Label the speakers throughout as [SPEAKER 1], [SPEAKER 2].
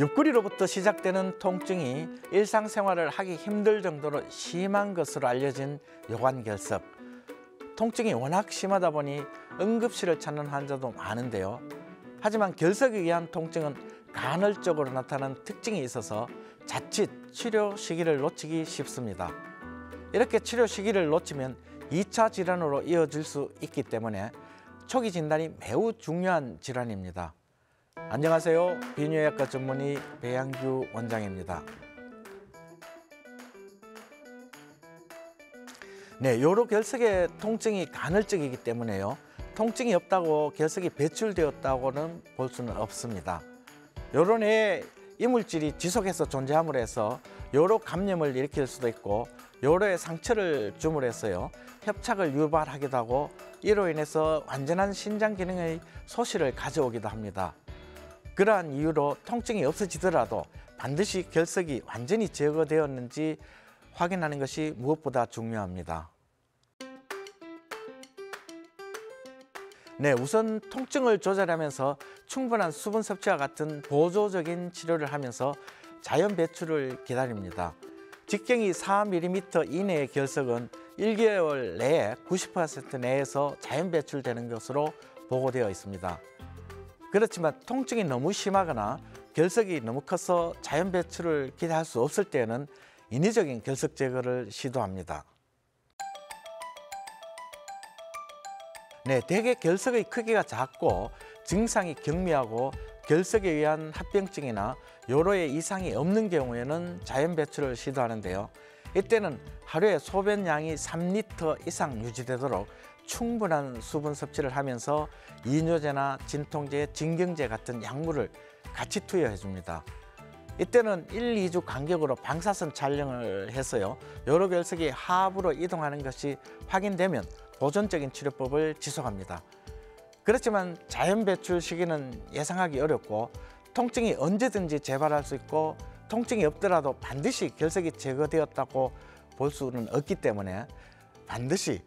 [SPEAKER 1] 옆구리로부터 시작되는 통증이 일상생활을 하기 힘들 정도로 심한 것으로 알려진 요관결석. 통증이 워낙 심하다 보니 응급실을 찾는 환자도 많은데요. 하지만 결석에 의한 통증은 간헐적으로 나타나는 특징이 있어서 자칫 치료 시기를 놓치기 쉽습니다. 이렇게 치료 시기를 놓치면 2차 질환으로 이어질 수 있기 때문에 초기 진단이 매우 중요한 질환입니다. 안녕하세요. 비뇨기과 전문의 배양규 원장입니다. 네, 요로결석의 통증이 간헐적이기 때문에요. 통증이 없다고 결석이 배출되었다고는 볼 수는 없습니다. 요로내에 이물질이 지속해서 존재함으로 해서 요로 감염을 일으킬 수도 있고 요로에 상처를 줌으로 해서요 협착을 유발하기도 하고 이로 인해서 완전한 신장 기능의 소실을 가져오기도 합니다. 그러한 이유로 통증이 없어지더라도 반드시 결석이 완전히 제거되었는지 확인하는 것이 무엇보다 중요합니다. 네, 우선 통증을 조절하면서 충분한 수분 섭취와 같은 보조적인 치료를 하면서 자연 배출을 기다립니다. 직경이 4mm 이내의 결석은 1개월 내에 90% 내에서 자연 배출되는 것으로 보고되어 있습니다. 그렇지만 통증이 너무 심하거나 결석이 너무 커서 자연 배출을 기대할 수 없을 때에는 인위적인 결석 제거를 시도합니다. 네, 대개 결석의 크기가 작고 증상이 경미하고 결석에 의한 합병증이나 요로에 이상이 없는 경우에는 자연 배출을 시도하는데요. 이때는 하루에 소변량이 3리터 이상 유지되도록 충분한 수분 섭취를 하면서 이뇨제나 진통제, 진경제 같은 약물을 같이 투여해 줍니다. 이때는 1, 2주 간격으로 방사선 촬영을 해서요 요로결석이 하부로 이동하는 것이 확인되면 보존적인 치료법을 지속합니다. 그렇지만 자연 배출 시기는 예상하기 어렵고 통증이 언제든지 재발할 수 있고 통증이 없더라도 반드시 결석이 제거되었다고 볼 수는 없기 때문에 반드시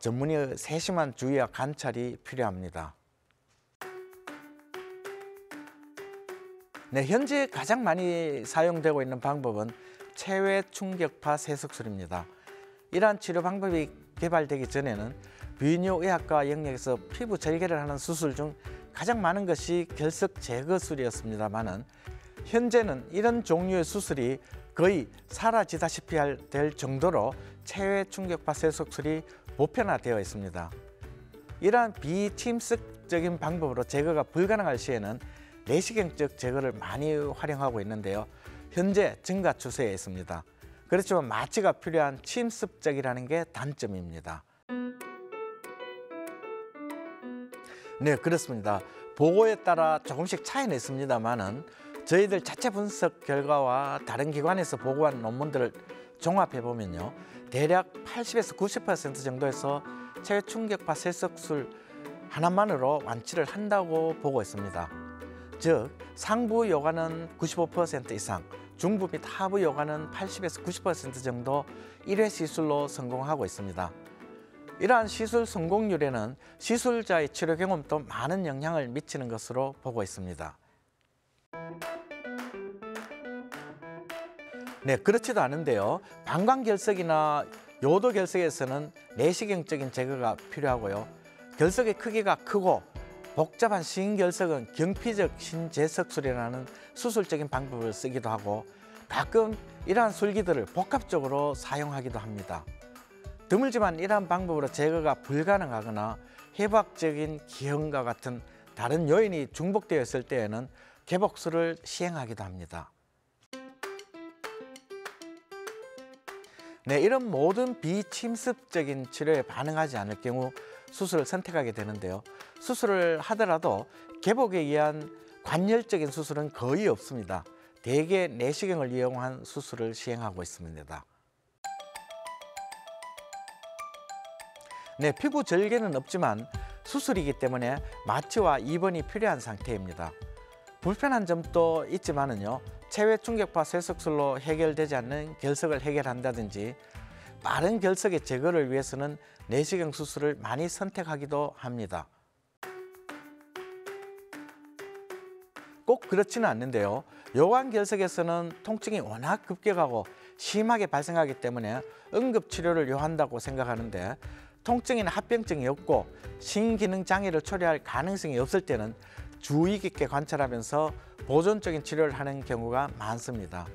[SPEAKER 1] 전문의의 세심한 주의와 관찰이 필요합니다. 네, 현재 가장 많이 사용되고 있는 방법은 체외 충격파 세석술입니다. 이러한 치료 방법이 개발되기 전에는 비뇨의학과 영역에서 피부 절개를 하는 수술 중 가장 많은 것이 결석 제거술이었습니다만은 현재는 이런 종류의 수술이 거의 사라지다시피 될 정도로 체외 충격파 세석술이 보편화되어 있습니다. 이러한 비침습적인 방법으로 제거가 불가능할 시에는 내시경적 제거를 많이 활용하고 있는데요. 현재 증가 추세에 있습니다. 그렇지만 마취가 필요한 침습적이라는 게 단점입니다. 네, 그렇습니다. 보고에 따라 조금씩 차이는 있습니다만은 저희들 자체 분석 결과와 다른 기관에서 보고한 논문들을 종합해 보면요. 대략 80에서 90% 정도에서 체외 충격파 세석술 하나만으로 완치를 한다고 보고 있습니다. 즉, 상부 요관은 95% 이상, 중부 및 하부 요관은 80에서 90% 정도 1회 시술로 성공하고 있습니다. 이러한 시술 성공률에는 시술자의 치료 경험도 많은 영향을 미치는 것으로 보고 있습니다. 네, 그렇지도 않은데요. 방광결석이나 요도결석에서는 내시경적인 제거가 필요하고요. 결석의 크기가 크고 복잡한 신결석은 경피적 신재석술이라는 수술적인 방법을 쓰기도 하고 가끔 이러한 술기들을 복합적으로 사용하기도 합니다. 드물지만 이러한 방법으로 제거가 불가능하거나 해박적인 기형과 같은 다른 요인이 중복되어 있을 때에는 개복술을 시행하기도 합니다. 네, 이런 모든 비침습적인 치료에 반응하지 않을 경우 수술을 선택하게 되는데요. 수술을 하더라도 개복에 의한 관열적인 수술은 거의 없습니다. 대개 내시경을 이용한 수술을 시행하고 있습니다. 네, 피부 절개는 없지만 수술이기 때문에 마취와 입원이 필요한 상태입니다. 불편한 점도 있지만은요. 체외 충격파 세석술로 해결되지 않는 결석을 해결한다든지 빠른 결석의 제거를 위해서는 내시경 수술을 많이 선택하기도 합니다. 꼭 그렇지는 않는데요. 요관결석에서는 통증이 워낙 급격하고 심하게 발생하기 때문에 응급치료를 요한다고 생각하는데, 통증이나 합병증이 없고 신기능장애를 초래할 가능성이 없을 때는 주의 깊게 관찰하면서 보존적인 치료를 하는 경우가 많습니다.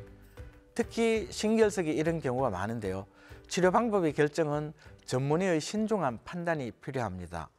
[SPEAKER 1] 특히 신결석이 이런 경우가 많은데요. 치료 방법의 결정은 전문의의 신중한 판단이 필요합니다.